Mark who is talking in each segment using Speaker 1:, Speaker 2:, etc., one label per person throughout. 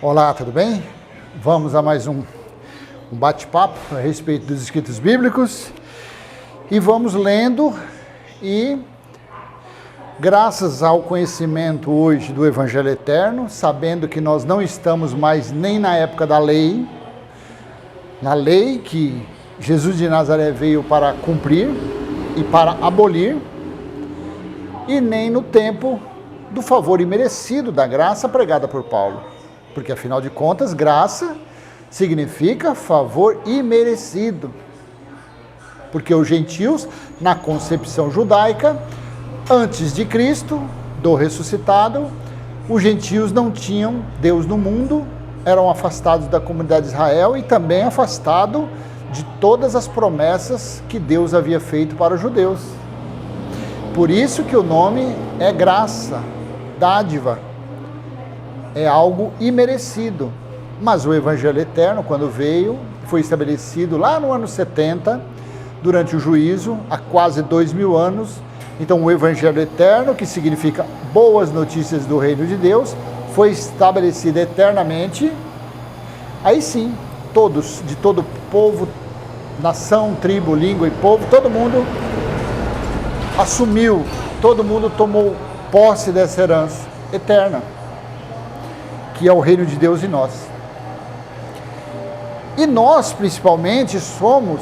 Speaker 1: Olá, tudo bem? Vamos a mais um bate-papo a respeito dos escritos bíblicos e vamos lendo e graças ao conhecimento hoje do Evangelho Eterno, sabendo que nós não estamos mais nem na época da lei, na lei que Jesus de Nazaré veio para cumprir e para abolir, e nem no tempo do favor imerecido da graça pregada por Paulo. Porque, afinal de contas, graça significa favor imerecido. Porque os gentios, na concepção judaica, antes de Cristo, do ressuscitado, os gentios não tinham Deus no mundo, eram afastados da comunidade de Israel e também afastados de todas as promessas que Deus havia feito para os judeus. Por isso que o nome é graça, dádiva. É algo imerecido. Mas o Evangelho Eterno, quando veio, foi estabelecido lá no ano 70, durante o juízo, há quase 2000 anos. Então o Evangelho Eterno, que significa boas notícias do reino de Deus, foi estabelecido eternamente. Aí sim, todos, de todo povo, nação, tribo, língua e povo, todo mundo assumiu, todo mundo tomou posse dessa herança eterna, que é o reino de Deus em nós. E nós, principalmente, somos,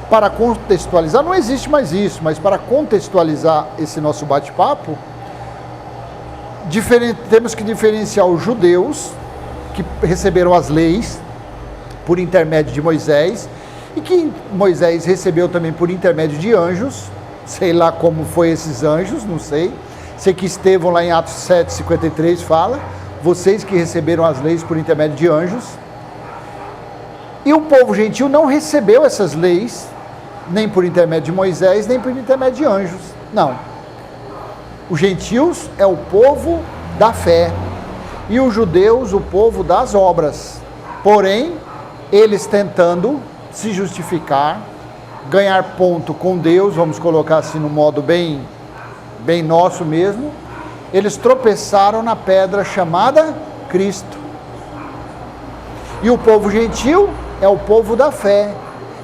Speaker 1: para contextualizar, não existe mais isso, mas para contextualizar esse nosso bate-papo, temos que diferenciar os judeus, que receberam as leis por intermédio de Moisés, e que Moisés recebeu também por intermédio de anjos, sei lá como foi esses anjos, não sei. Sei que Estevão, lá em Atos 7:53, fala, vocês que receberam as leis por intermédio de anjos. E o povo gentil não recebeu essas leis, nem por intermédio de Moisés, nem por intermédio de anjos. Não. Os gentios é o povo da fé, e os judeus o povo das obras. Porém, eles tentando se justificar, ganhar ponto com Deus, vamos colocar assim no modo bem nosso mesmo, eles tropeçaram na pedra chamada Cristo. E o povo gentil é o povo da fé,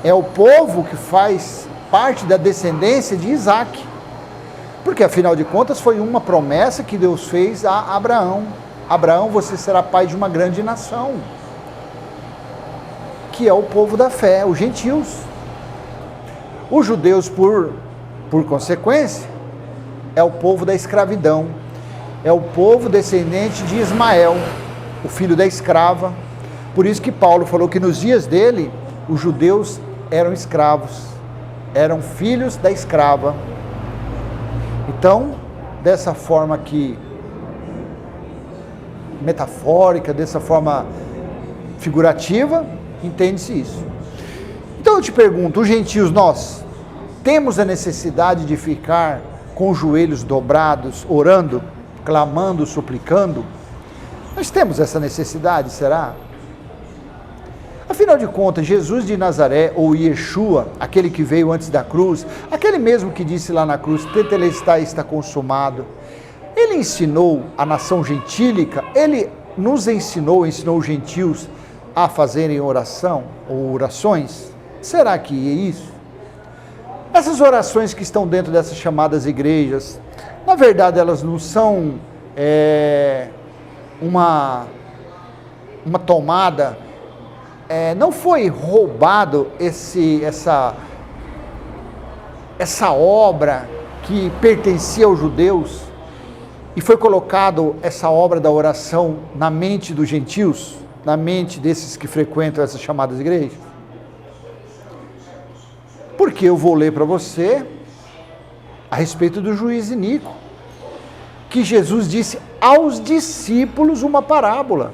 Speaker 1: é o povo que faz parte da descendência de Isaac, porque afinal de contas foi uma promessa que Deus fez a Abraão. Abraão, você será pai de uma grande nação, que é o povo da fé, os gentios. Os judeus, por consequência, é o povo da escravidão, é o povo descendente de Ismael, o filho da escrava. Por isso que Paulo falou que nos dias dele, os judeus eram escravos, eram filhos da escrava. Então, dessa forma aqui, metafórica, dessa forma figurativa, entende-se isso. Então eu te pergunto, os gentios, nós temos a necessidade de ficar com os joelhos dobrados, orando, clamando, suplicando? Nós temos essa necessidade, será? Afinal de contas, Jesus de Nazaré, ou Yeshua, aquele que veio antes da cruz, aquele mesmo que disse lá na cruz, tetelestai, está consumado, ele ensinou a nação gentílica, ele nos ensinou os gentios a fazerem oração ou orações? Será que é isso? Essas orações que estão dentro dessas chamadas igrejas, na verdade elas não são uma tomada, não foi roubado essa obra que pertencia aos judeus e foi colocado essa obra da oração na mente dos gentios, na mente desses que frequentam essas chamadas igrejas? Porque eu vou ler para você a respeito do juiz iníquo, que Jesus disse aos discípulos uma parábola.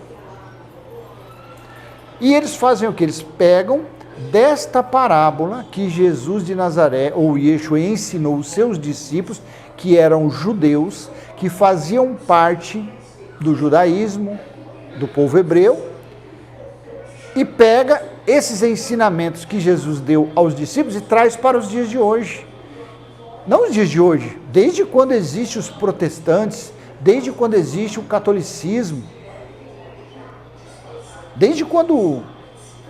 Speaker 1: E eles fazem o que? Eles pegam desta parábola que Jesus de Nazaré, ou Yeshua, ensinou os seus discípulos, que eram judeus, que faziam parte do judaísmo, do povo hebreu, e pega esses ensinamentos que Jesus deu aos discípulos e traz para os dias de hoje. Não os dias de hoje, desde quando existem os protestantes, desde quando existe o catolicismo, Desde quando,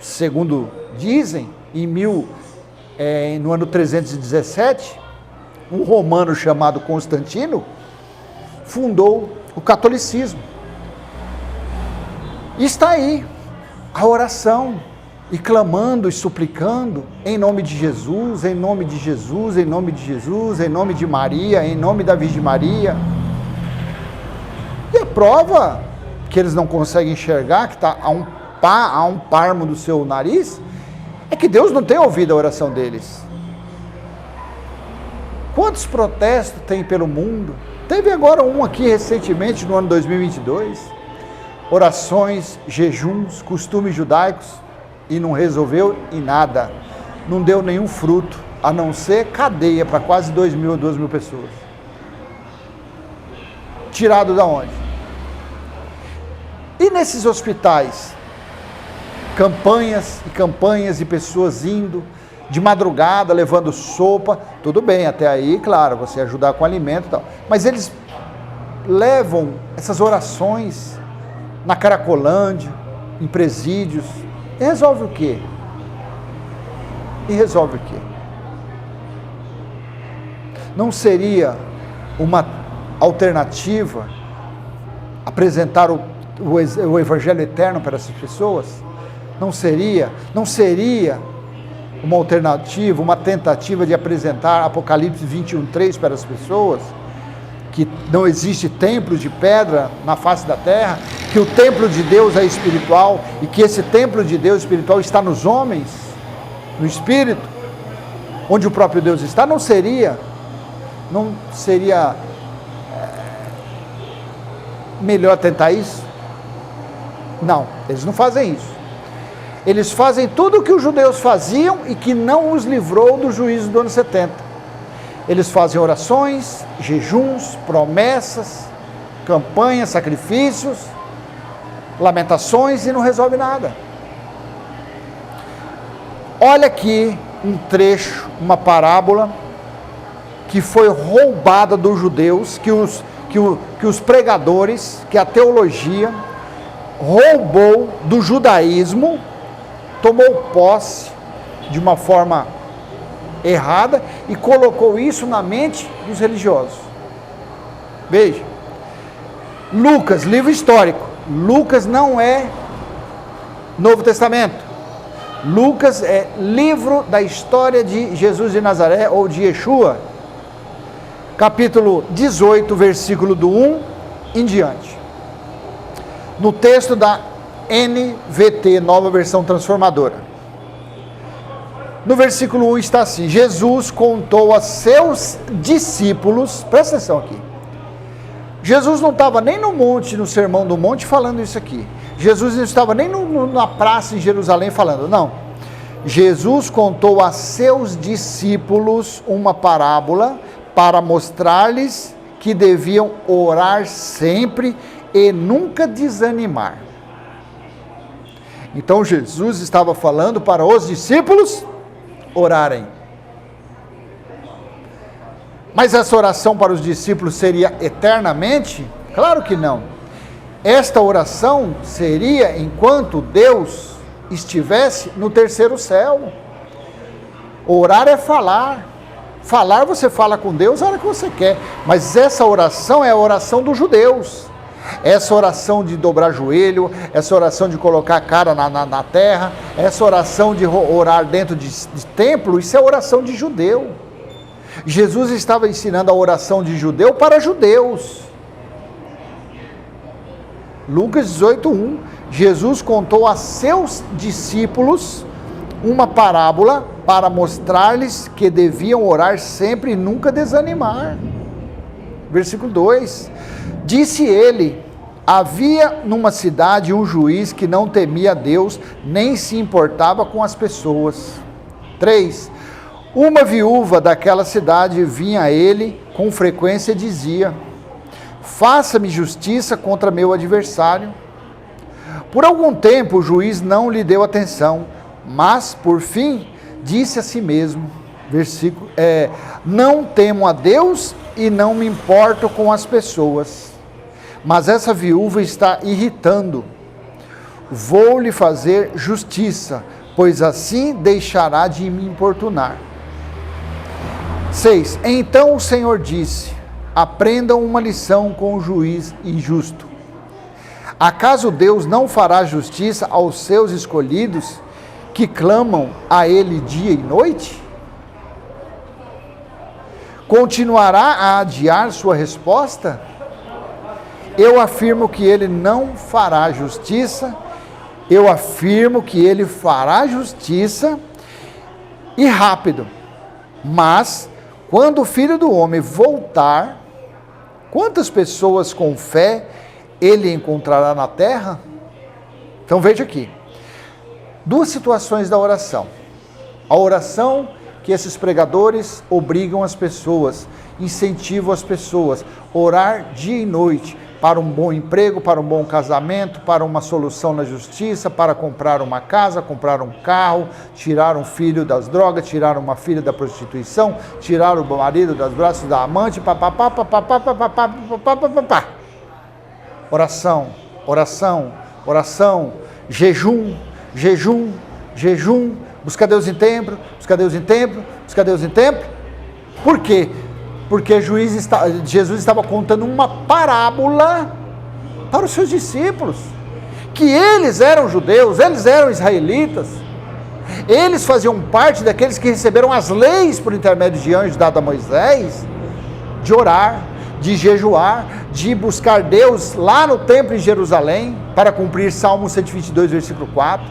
Speaker 1: segundo dizem, no ano 317, um romano chamado Constantino fundou o catolicismo. E está aí a oração, e clamando e suplicando em nome de Jesus, em nome de Jesus, em nome de Jesus, em nome de Maria, em nome da Virgem Maria. E a prova que eles não conseguem enxergar, que está a um palmo do seu nariz, é que Deus não tem ouvido a oração deles. Quantos protestos tem pelo mundo? Teve agora um aqui recentemente, no ano 2022, orações, jejuns, costumes judaicos, e não resolveu em nada, não deu nenhum fruto, a não ser cadeia para quase 2.000 pessoas. Tirado da onde? E nesses hospitais, campanhas e campanhas e pessoas indo de madrugada, levando sopa, tudo bem, até aí, claro, você ajudar com alimento e tal, mas eles levam essas orações na Caracolândia, em presídios, e resolve o quê? Não seria uma alternativa apresentar o Evangelho eterno para essas pessoas? Não seria uma alternativa, uma tentativa de apresentar Apocalipse 21:3 para as pessoas? Que não existe templo de pedra na face da terra, que o templo de Deus é espiritual e que esse templo de Deus espiritual está nos homens, no Espírito, onde o próprio Deus está. Não seria melhor tentar isso? Não, eles não fazem isso. Eles fazem tudo o que os judeus faziam e que não os livrou do juízo do ano 70. Eles fazem orações, jejuns, promessas, campanhas, sacrifícios, lamentações e não resolve nada. Olha aqui um trecho, uma parábola que foi roubada dos judeus, que os pregadores, que a teologia roubou do judaísmo, tomou posse de uma forma errada e colocou isso na mente dos religiosos. Veja, Lucas, livro histórico. Lucas não é Novo Testamento. Lucas é livro da história de Jesus de Nazaré ou de Yeshua, capítulo 18, versículo do 1 em diante. No texto da NVT, Nova Versão Transformadora. No versículo 1 está assim: Jesus contou a seus discípulos, presta atenção aqui, Jesus não estava nem no monte, no Sermão do Monte falando isso aqui, Jesus não estava nem na praça em Jerusalém falando, não, Jesus contou a seus discípulos uma parábola para mostrar-lhes que deviam orar sempre e nunca desanimar. Então Jesus estava falando para os discípulos orarem. Mas essa oração para os discípulos seria eternamente? Claro que não. Esta oração seria enquanto Deus estivesse no terceiro céu. Orar é falar. Falar, você fala com Deus a hora que você quer. Mas essa oração é a oração dos judeus. Essa oração de dobrar joelho, essa oração de colocar a cara na terra, essa oração de orar dentro de templo, isso é oração de judeu. Jesus estava ensinando a oração de judeu para judeus. Lucas 18:1, Jesus contou a seus discípulos uma parábola para mostrar-lhes que deviam orar sempre e nunca desanimar. Versículo 2, disse ele: havia numa cidade um juiz que não temia a Deus, nem se importava com as pessoas. 3, uma viúva daquela cidade vinha a ele com frequência e dizia: faça-me justiça contra meu adversário. Por algum tempo o juiz não lhe deu atenção, mas por fim disse a si mesmo, não temo a Deus e não me importo com as pessoas, mas essa viúva está irritando vou-lhe fazer justiça, pois assim deixará de me importunar. 6. Então o Senhor disse: aprendam uma lição com o juiz injusto. Acaso Deus não fará justiça aos seus escolhidos, que clamam a Ele dia e noite? Continuará a adiar sua resposta? Eu afirmo que Ele não fará justiça. Eu afirmo que Ele fará justiça e rápido. Mas, quando o Filho do Homem voltar, quantas pessoas com fé Ele encontrará na terra? Então veja aqui, duas situações da oração. A oração que esses pregadores obrigam as pessoas, incentivam as pessoas a orar dia e noite, para um bom emprego, para um bom casamento, para uma solução na justiça, para comprar uma casa, comprar um carro, tirar um filho das drogas, tirar uma filha da prostituição, tirar o marido dos braços da amante, papapá, papapá, papapá, papapá, papapá. Oração, oração, oração, jejum, jejum, jejum, busca Deus em templo, busca Deus em templo, busca Deus em templo. Por quê? Porque Jesus estava contando uma parábola para os seus discípulos, que eles eram judeus, eles eram israelitas, eles faziam parte daqueles que receberam as leis por intermédio de anjos dados a Moisés, de orar, de jejuar, de buscar Deus lá no templo em Jerusalém, para cumprir Salmo 122, versículo 4.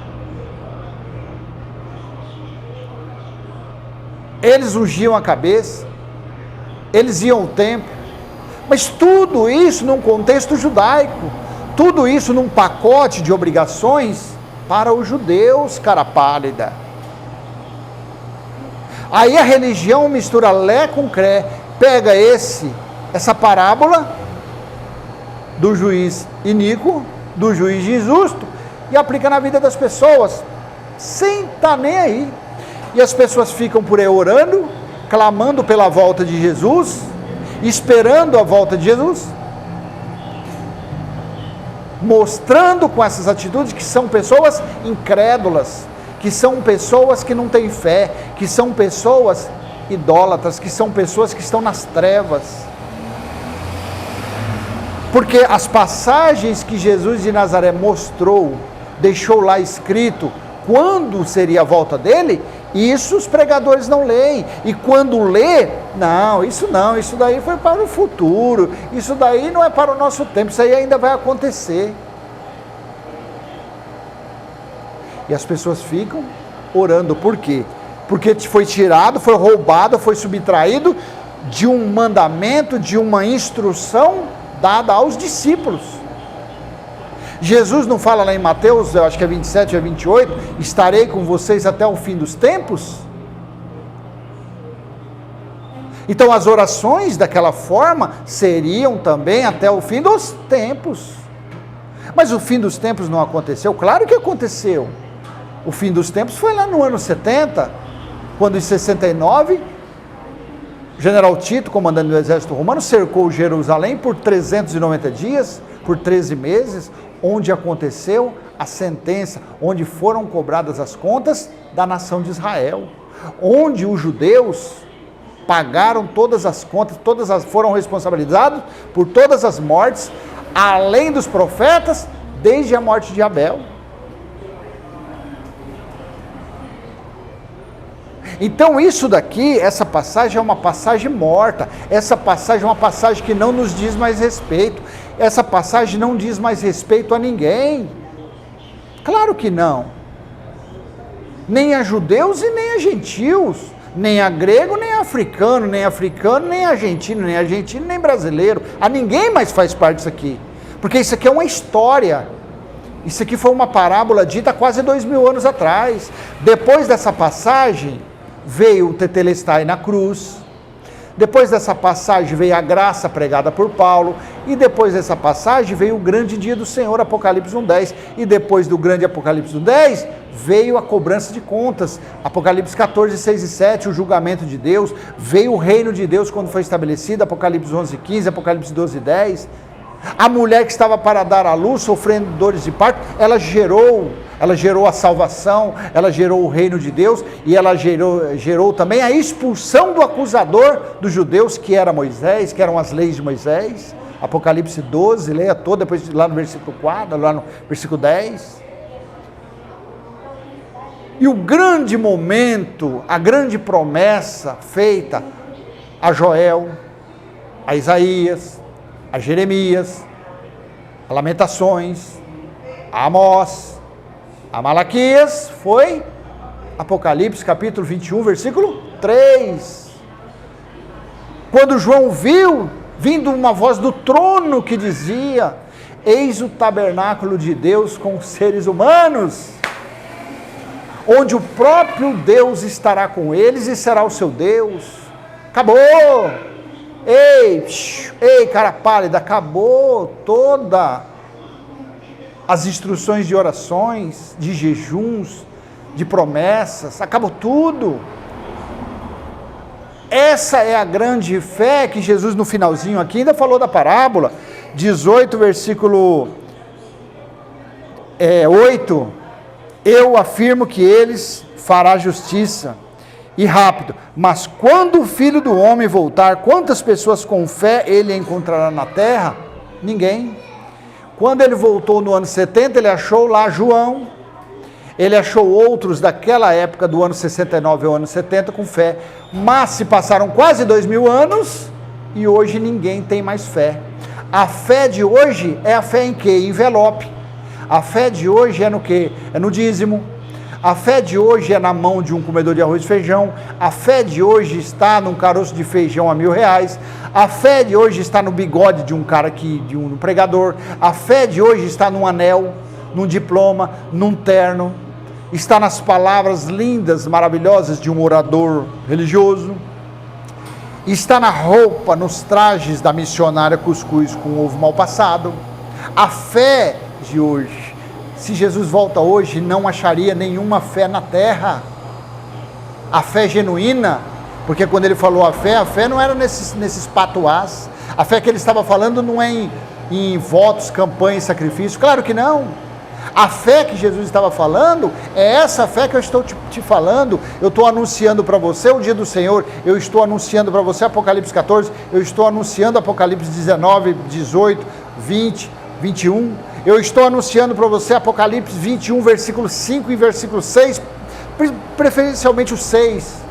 Speaker 1: Eles ungiam a cabeça, eles iam ao templo, mas tudo isso num contexto judaico, tudo isso num pacote de obrigações para os judeus, cara pálida. Aí a religião mistura lé com cré, pega essa parábola do juiz iníquo, do juiz injusto, e aplica na vida das pessoas, sem estar nem aí. E as pessoas ficam por aí orando, clamando pela volta de Jesus, esperando a volta de Jesus, mostrando com essas atitudes que são pessoas incrédulas, que são pessoas que não têm fé, que são pessoas idólatras, que são pessoas que estão nas trevas. Porque as passagens que Jesus de Nazaré mostrou, deixou lá escrito quando seria a volta dele, isso os pregadores não leem, e quando lê, isso daí foi para o futuro, isso daí não é para o nosso tempo, isso aí ainda vai acontecer. E as pessoas ficam orando, por quê? Porque foi tirado, foi roubado, foi subtraído de um mandamento, de uma instrução dada aos discípulos. Jesus não fala lá em Mateus, eu acho que é 27 ou 28, estarei com vocês até o fim dos tempos? Então as orações daquela forma seriam também até o fim dos tempos. Mas o fim dos tempos não aconteceu? Claro que aconteceu. O fim dos tempos foi lá no ano 70, quando em 69, General Tito, comandante do exército romano, cercou Jerusalém por 390 dias, por 13 meses, onde aconteceu a sentença, onde foram cobradas as contas da nação de Israel, onde os judeus pagaram todas as contas, foram responsabilizados por todas as mortes, além dos profetas, desde a morte de Abel. Então isso daqui, essa passagem é uma passagem morta, essa passagem é uma passagem que não nos diz mais respeito, essa passagem não diz mais respeito a ninguém, claro que não, nem a judeus e nem a gentios, nem a grego, nem a africano, nem argentino, nem brasileiro, a ninguém mais faz parte disso aqui, porque isso aqui é uma história, isso aqui foi uma parábola dita há quase 2000 anos atrás. Depois dessa passagem, veio o Tetelestai na cruz, depois dessa passagem veio a graça pregada por Paulo, e depois dessa passagem veio o grande dia do Senhor, Apocalipse 1:10, e depois do grande Apocalipse 1:10, veio a cobrança de contas, Apocalipse 14, 6 e 7, o julgamento de Deus, veio o reino de Deus quando foi estabelecido, Apocalipse 11:15, Apocalipse 12:10, A mulher que estava para dar à luz, sofrendo dores de parto, ela gerou a salvação, ela gerou o reino de Deus, e ela gerou também a expulsão do acusador dos judeus, que era Moisés, que eram as leis de Moisés. Apocalipse 12, leia todo, depois lá no versículo 4, lá no versículo 10. E o grande momento, a grande promessa feita a Joel, a Isaías, a Jeremias, a Lamentações, a Amós, a Malaquias, foi Apocalipse capítulo 21, versículo 3. Quando João viu, vindo uma voz do trono que dizia: eis o tabernáculo de Deus com os seres humanos, onde o próprio Deus estará com eles e será o seu Deus. Acabou! Ei, cara pálida, acabou toda as instruções de orações, de jejuns, de promessas, acabou tudo. Essa é a grande fé que Jesus no finalzinho aqui ainda falou da parábola, 18, versículo 8, eu afirmo que eles fará justiça, e rápido, mas quando o Filho do Homem voltar, quantas pessoas com fé ele encontrará na terra? Ninguém. Quando ele voltou no ano 70, ele achou lá João, ele achou outros daquela época, do ano 69 ao ano 70, com fé, mas se passaram quase 2000 anos, e hoje ninguém tem mais fé. A fé de hoje é a fé em quê? Envelope. A fé de hoje é no quê? É no dízimo. A fé de hoje é na mão de um comedor de arroz e feijão. A fé de hoje está num caroço de feijão a R$1.000. A fé de hoje está no bigode de um cara de um pregador. A fé de hoje está num anel, num diploma, num terno. Está nas palavras lindas, maravilhosas de um orador religioso. Está na roupa, nos trajes da missionária cuscuz com ovo mal passado. A fé de hoje, se Jesus volta hoje, não acharia nenhuma fé na terra. A fé genuína, porque quando ele falou a fé não era nesses patuás. A fé que ele estava falando não é em votos, campanhas, sacrifícios, claro que não. A fé que Jesus estava falando é essa fé que eu estou te falando. Eu estou anunciando para você o dia do Senhor, eu estou anunciando para você Apocalipse 14, eu estou anunciando Apocalipse 19, 18, 20, 21, eu estou anunciando para você Apocalipse 21, versículo 5 e versículo 6, preferencialmente o 6.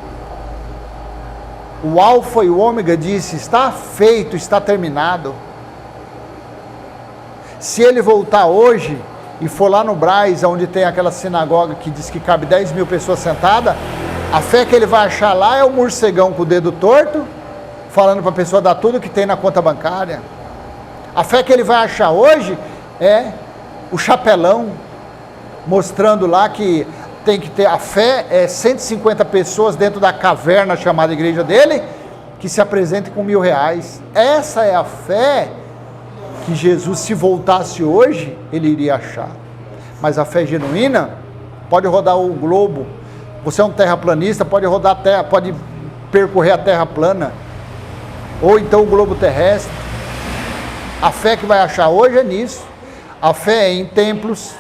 Speaker 1: O Alfa e o Ômega disse: está feito, está terminado. Se ele voltar hoje e for lá no Brás, onde tem aquela sinagoga que diz que cabe 10.000 pessoas sentadas, a fé que ele vai achar lá é o morcegão com o dedo torto, falando para a pessoa dar tudo que tem na conta bancária. A fé que ele vai achar hoje é o chapelão, mostrando lá que tem que ter, a fé é 150 pessoas dentro da caverna chamada igreja dele, que se apresentem com R$1.000. Essa é a fé que Jesus, se voltasse hoje, ele iria achar. Mas a fé genuína pode rodar o globo. Você é um terraplanista, pode rodar a terra, pode percorrer a terra plana, ou então o globo terrestre. A fé que vai achar hoje é nisso. A fé é em templos,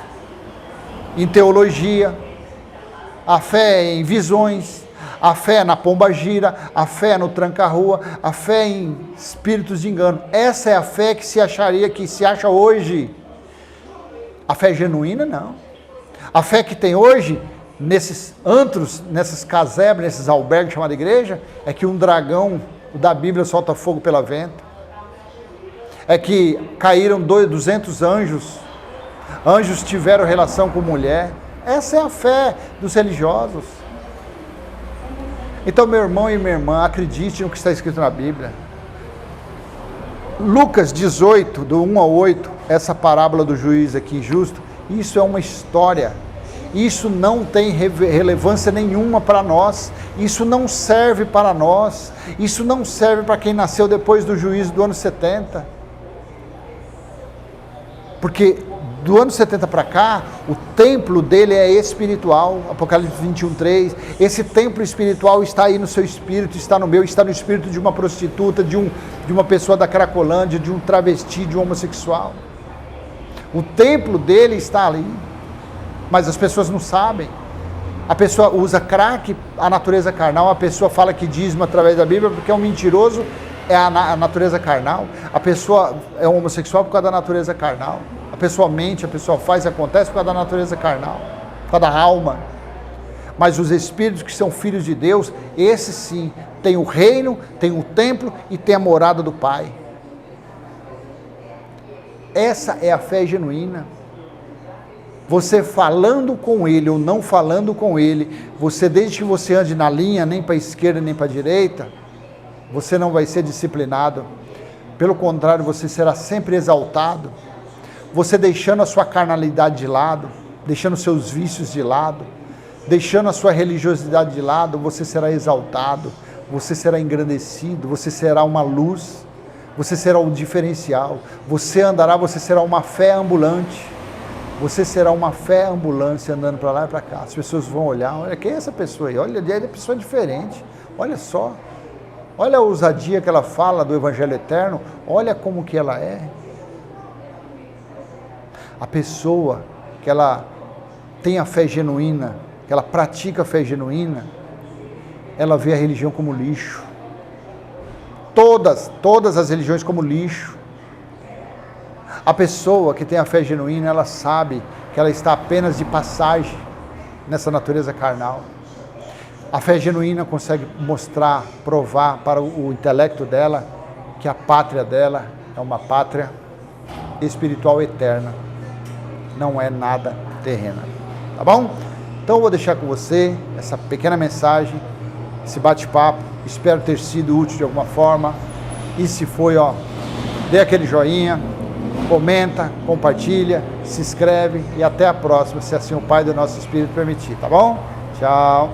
Speaker 1: em teologia, a fé é em visões, a fé é na pombagira, a fé é no tranca-rua, a fé é em espíritos de engano. Essa é a fé que se acha hoje. A fé genuína, não. A fé que tem hoje, nesses antros, nessas casebres, nesses albergues chamados igreja, é que um dragão da Bíblia solta fogo pela venta. É que caíram 200 anjos. Anjos tiveram relação com mulher. Essa é a fé dos religiosos. Então, meu irmão e minha irmã, acredite no que está escrito na Bíblia. Lucas 18, do 1 ao 8, essa parábola do juiz aqui injusto, isso é uma história. Isso não tem relevância nenhuma para nós. Isso não serve para nós. Isso não serve para quem nasceu depois do juízo do ano 70. Porque Do ano 70 para cá, o templo dele é espiritual, Apocalipse 21:3. Esse templo espiritual está aí no seu espírito, está no meu, está no espírito de uma prostituta, de uma pessoa da Cracolândia, de um travesti, de um homossexual. O templo dele está ali, mas as pessoas não sabem. A pessoa usa crack, a natureza carnal, a pessoa fala que dízima através da Bíblia porque é um mentiroso, é a natureza carnal. A pessoa é um homossexual por causa da natureza carnal. A pessoa mente, a pessoa faz, acontece por causa da natureza carnal, por causa da alma. Mas os espíritos que são filhos de Deus, esses sim, tem o reino, tem o templo e tem a morada do Pai. Essa é a fé genuína. Você falando com ele ou não falando com ele, você, desde que você ande na linha, nem para a esquerda nem para a direita, você não vai ser disciplinado. Pelo contrário, você será sempre exaltado. Você deixando a sua carnalidade de lado, deixando os seus vícios de lado, deixando a sua religiosidade de lado, você será exaltado, você será engrandecido, você será uma luz, você será um diferencial, você andará, você será uma fé ambulante, você será uma fé ambulante andando para lá e para cá. As pessoas vão olhar, olha, quem é essa pessoa aí? Olha, é uma pessoa diferente, olha só, olha a ousadia que ela fala do Evangelho Eterno, olha como que ela é. A pessoa que ela tem a fé genuína, que ela pratica a fé genuína, ela vê a religião como lixo. Todas as religiões como lixo. A pessoa que tem a fé genuína, ela sabe que ela está apenas de passagem nessa natureza carnal. A fé genuína consegue mostrar, provar para o intelecto dela que a pátria dela é uma pátria espiritual eterna. Não é nada terrena, tá bom? Então eu vou deixar com você essa pequena mensagem, esse bate-papo, espero ter sido útil de alguma forma, e se foi, dê aquele joinha, comenta, compartilha, se inscreve, e até a próxima, se assim o Pai do nosso Espírito permitir, tá bom? Tchau!